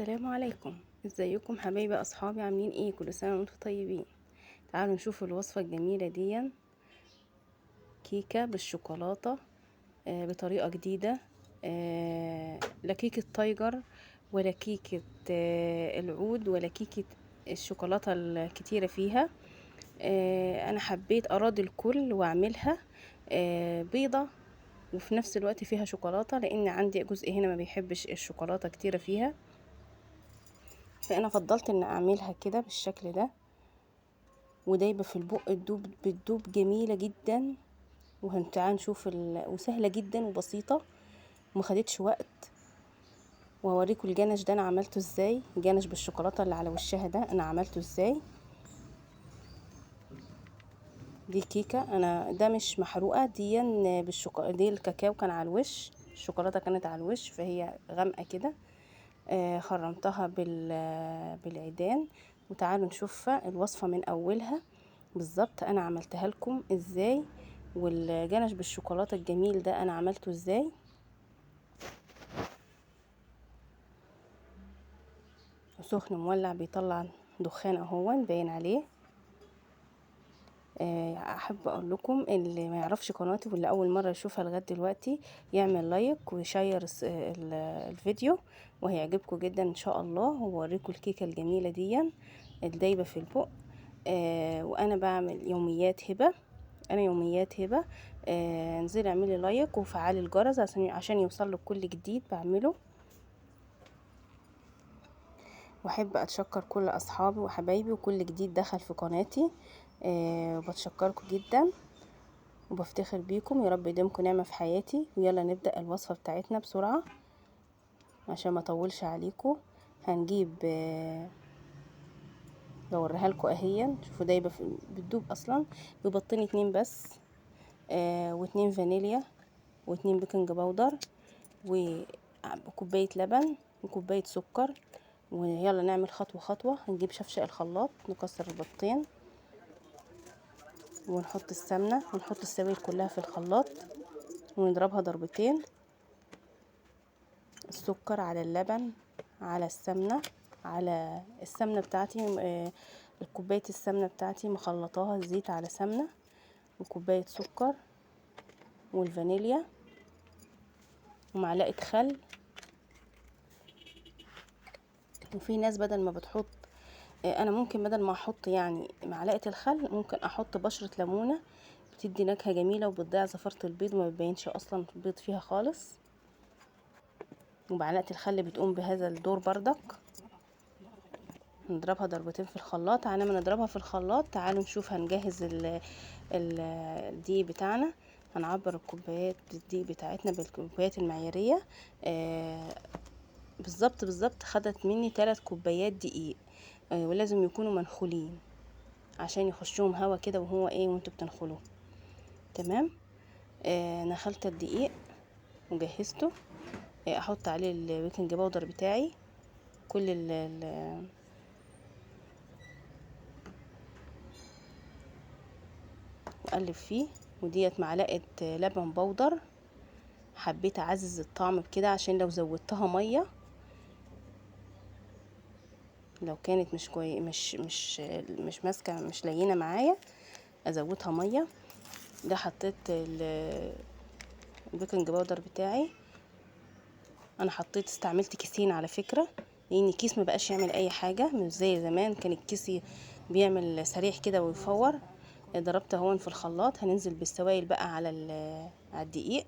السلام عليكم. ازيكم حبايبي اصحابي؟ عاملين ايه؟ كل سنه وانتم طيبين. تعالوا نشوف الوصفه الجميله دي، كيكه بالشوكولاته بطريقه جديده. لا كيكه تايجر ولا كيكه العود ولا كيكه الشوكولاته الكتيره فيها. انا حبيت اراضي الكل واعملها بيضه وفي نفس الوقت فيها شوكولاته، لان عندي جزء هنا ما بيحبش الشوكولاته كتيره فيها، فانا فضلت ان اعملها كده بالشكل ده، ودايبه في البق بتدوب جميله جدا. وهنتعال نشوف وسهله جدا وبسيطه وما خدتش وقت. وهوريكم الجنش ده انا عملته ازاي، الجنش بالشوكولاته اللي على وشها ده انا عملته ازاي. دي كيكه انا ده مش محروقه، دي الكاكاو كان على الوش، الشوكولاته كانت على الوش فهي غامقه كده. خرمتها بالعيدان. وتعالوا نشوف الوصفه من اولها بالظبط انا عملتها لكم ازاي، والجنش بالشوكولاته الجميل ده انا عملته ازاي. سخن مولع بيطلع دخان اهو باين عليه. احب اقول لكم اللي ما يعرفش قناتي واللي اول مره يشوفها لغايه دلوقتي يعمل لايك ويشير الفيديو، وهيعجبكم جدا ان شاء الله. ووريكم الكيكه الجميله دي الدايبه في البق. وانا بعمل يوميات هبه، انا يوميات هبه. انزلي اعملي لايك وفعلي الجرس عشان يوصل لك كل جديد بعمله. واحب اتشكر كل اصحابي وحبايبي وكل جديد دخل في قناتي. وبتشكركم جدا وبفتخر بيكم، يا رب يديمكم نعمه في حياتي. ويلا نبدا الوصفه بتاعتنا بسرعه عشان ما اطولش عليكم. هنجيب بوريها لكم اهي، شوفوا دايبه بتدوب اصلا. بيضتين 2 بس، و2 فانيليا و2 بيكنج باودر وكوبايه لبن وكوبايه سكر. ويلا نعمل خطوه خطوه. هنجيب شفشق الخلاط نكسر البيضتين ونحط السمنه ونحط السوائل كلها في الخلاط ونضربها ضربتين. السكر على اللبن على السمنه، على السمنه بتاعتي، الكوبايه السمنه بتاعتي مخلطاها زيت على سمنه، وكوبايه سكر والفانيليا ومعلقه خل. وفي ناس بدل ما بتحط، انا ممكن بدل ما احط يعني معلقه الخل ممكن احط بشره ليمونه، بتدي نكهه جميله وبتضيع زفاره البيض وما بيبينش اصلا البيض فيها خالص. ومعلقه الخل بتقوم بهذا الدور بردك. نضربها ضربتين في الخلاط. على ما نضربها في الخلاط تعالوا نشوف هنجهز الدقيق بتاعنا. هنعبر الكوبايات الدقيق بتاعتنا بالكوبايات المعياريه. بالظبط خدت مني 3 كوبايات دقيق، ولازم يكونوا منخولين عشان يخشوهم هوا كده وهو ايه وانتوا بتنخلوه. تمام. نخلت الدقيق وجهزته. احط عليه البيكنج باودر بتاعي كل واقلب فيه. وديت معلقه لبن بودر، حبيت اعزز الطعم بكده عشان لو زودتها ميه، لو كانت مش كويس مش ماسكه مش لينه معايا ازودها ميه. ده حطيت البيكنج باودر بتاعي. انا استعملت كيسين على فكره، لان الكيس ما بقاش يعمل اي حاجه، مش زي زمان كان الكيس بيعمل سريع كده ويفور. ضربت اهون في الخلاط. هننزل بالسوائل بقى على الدقيق،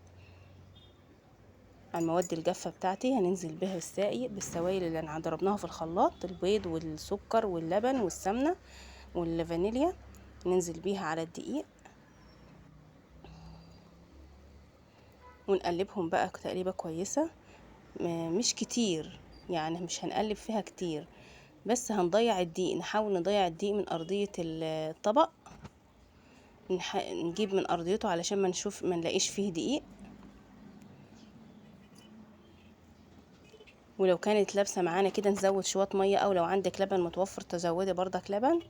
على المواد الجافه بتاعتي هننزل بها بالسوائل اللي ضربناها في الخلاط، البيض والسكر واللبن والسمنه والفانيليا، ننزل بيها على الدقيق ونقلبهم بقى تقليبه كويسه. مش كتير يعني، مش هنقلب فيها كتير، بس هنضيع الدقيق، نحاول نضيع الدقيق من ارضيه الطبق، نجيب من ارضيته علشان ما نلاقيش فيه دقيق. ولو كانت لابسه معانا كده نزود شويه ميه، او لو عندك لبن متوفر تزودي برضك لبن.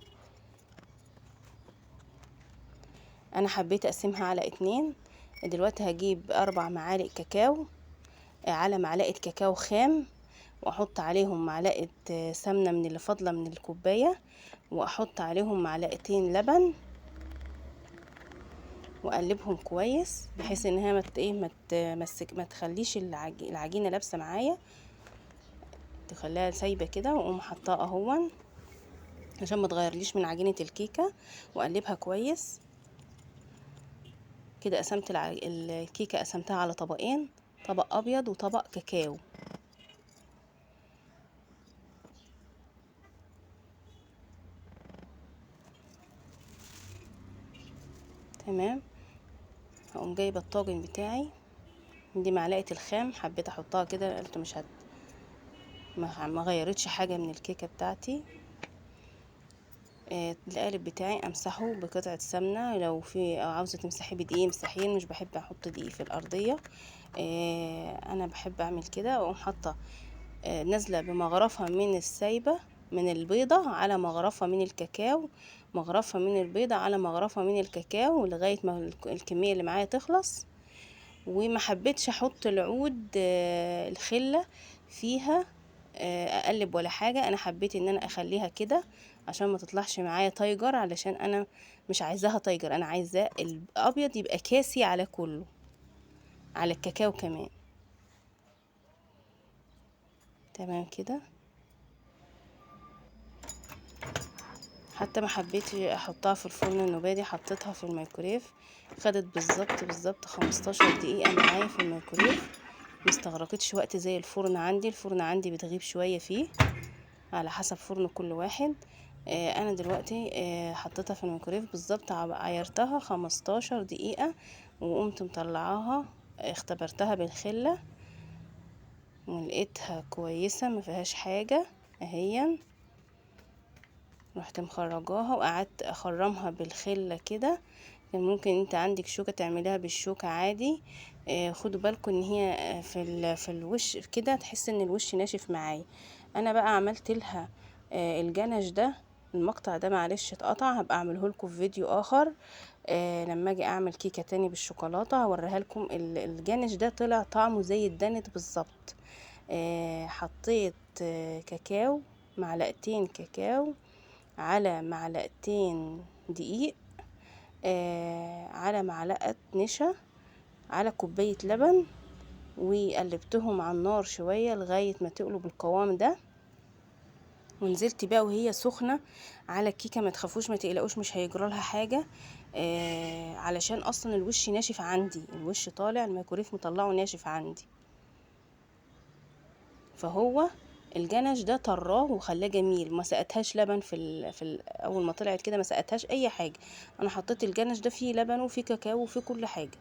انا حبيت اقسمها على 2. دلوقتي هجيب 4 معالق كاكاو على معلقه كاكاو خام، واحط عليهم معلقة سمنة من اللي فاضلة من الكوباية، واحط عليهم معلقتين لبن، واقلبهم كويس بحيث انها ما تخليش العجينة لابسة معايا، تخليها سايبة كده. واقوم حطاها اهون عشان ما تغيرليش من عجينة الكيكة، واقلبها كويس كده. قسمت الكيكة قسمتها على طبقين، طبق ابيض وطبق كاكاو. تمام. هقوم جايبه الطاجن بتاعي، دي معلقه الخام حبيت احطها كده، قلت مش ما غيرتش حاجه من الكيكه بتاعتي. القالب بتاعي امسحه بقطعه سمنه، لو في أو عاوزه تمسحيه بدقيق امسحيه، مش بحب احط دقيق في الارضيه. انا بحب اعمل كده. واقوم حاطه نازله بمغرفه من السايبه من البيضه على مغرفه من الكاكاو، مغرفه من البيضه على مغرفه من الكاكاو لغايه ما الكميه اللي معايا تخلص. وما حبيتش احط العود الخله فيها اقلب ولا حاجه، انا حبيت ان انا اخليها كده عشان ما تطلعش معايا تايجر، علشان انا مش عايزاها تايجر، انا عايزاه الابيض يبقى كاسي على كله، على الكاكاو كمان. تمام كده. حتى ما حبيتش احطها في الفرن النوبادي، حطيتها في الميكرويف، خدت بالظبط 15 دقيقه معايا في الميكرويف، مستغرقتش وقت زي الفرن عندي. الفرن عندي بتغيب شويه فيه على حسب فرن كل واحد. انا دلوقتي حطيتها في الميكرويف بالظبط، عيرتها 15 دقيقه، وقمت مطلعاها اختبرتها بالخله ولقيتها كويسه ما فيهاش حاجه اهي. رحت مخرجاها وقعدت اخرمها بالخله كده. كان ممكن انت عندك شوكه تعمليها بالشوكه عادي. خدوا بالكم ان هي في الوش كده تحس ان الوش ناشف معايا. انا بقى عملت لها الجنش ده، المقطع ده معلش اتقطع، هبقى اعمله لكم في فيديو اخر. لما اجي اعمل كيكه تاني بالشوكولاته هوريها لكم. الجنش ده طلع طعمه زي الدانت بالظبط. حطيت كاكاو، معلقتين كاكاو على معلقتين دقيق، على معلقة نشا، على كوباية لبن، وقلبتهم على النار شوية لغاية ما تقلب القوام ده. ونزلت بقى وهي سخنة على الكيكة، ما تخافوش ما تقلقوش مش هيجرالها حاجة. علشان اصلا الوش ناشف عندي، الوش طالع الميكرويف مطلعه ناشف عندي، فهو الجنش ده طراه وخلاه جميل. ما سقتهاش لبن اول ما طلعت كده ما سقتهاش اي حاجه. انا حطيت الجنش ده فيه لبن وفيه كاكاو وفيه كل حاجه،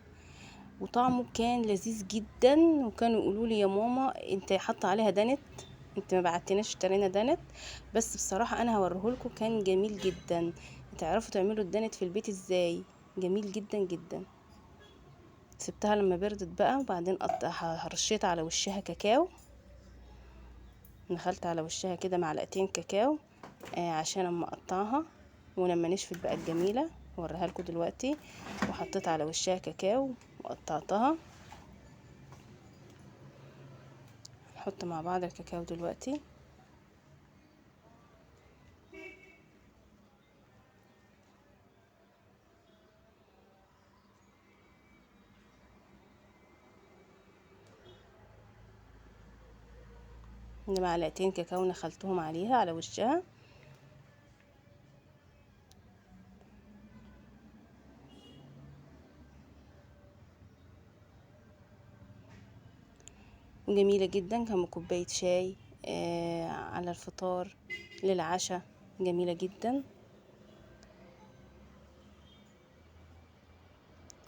وطعمه كان لذيذ جدا. وكانوا يقولوا لي يا ماما انت حاطه عليها دانت، انت ما بعتناش اشترينا دانت. بس بصراحه انا هوريهولكم كان جميل جدا. تعرفوا تعملوا الدانت في البيت ازاي؟ جميل جدا جدا. سبتها لما بردت بقى، وبعدين رشيت على وشها كاكاو، دخلت على وشها كده معلقتين كاكاو عشان اما اقطعها. ولما نشفت بقت جميله، هوريها لكم دلوقتي. وحطيت على وشها كاكاو وقطعتها. نحط مع بعض الكاكاو دلوقتي. معلقتين كاكاو نخلتهم عليها على وشها. جميله جدا، كان كوبايه شاي على الفطار، للعشاء، جميله جدا.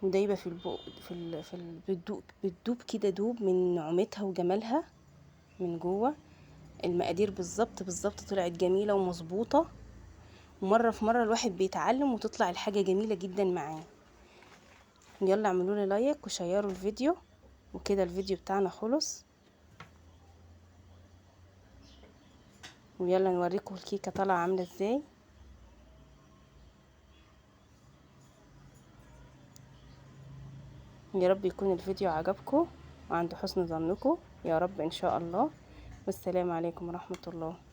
ودايبه في البق بتدوب كده، دوب من نعومتها وجمالها من جوه. المقادير بالظبط طلعت جميله ومظبوطه، ومره في مره الواحد بيتعلم وتطلع الحاجه جميله جدا معاه. يلا اعملوا لي لايك وشيروا الفيديو. وكده الفيديو بتاعنا خلص، ويلا نوريكم الكيكه طالعه عامله ازاي. يا رب يكون الفيديو عجبكم وعند حسن ظنكم، يا رب ان شاء الله. والسلام عليكم ورحمة الله.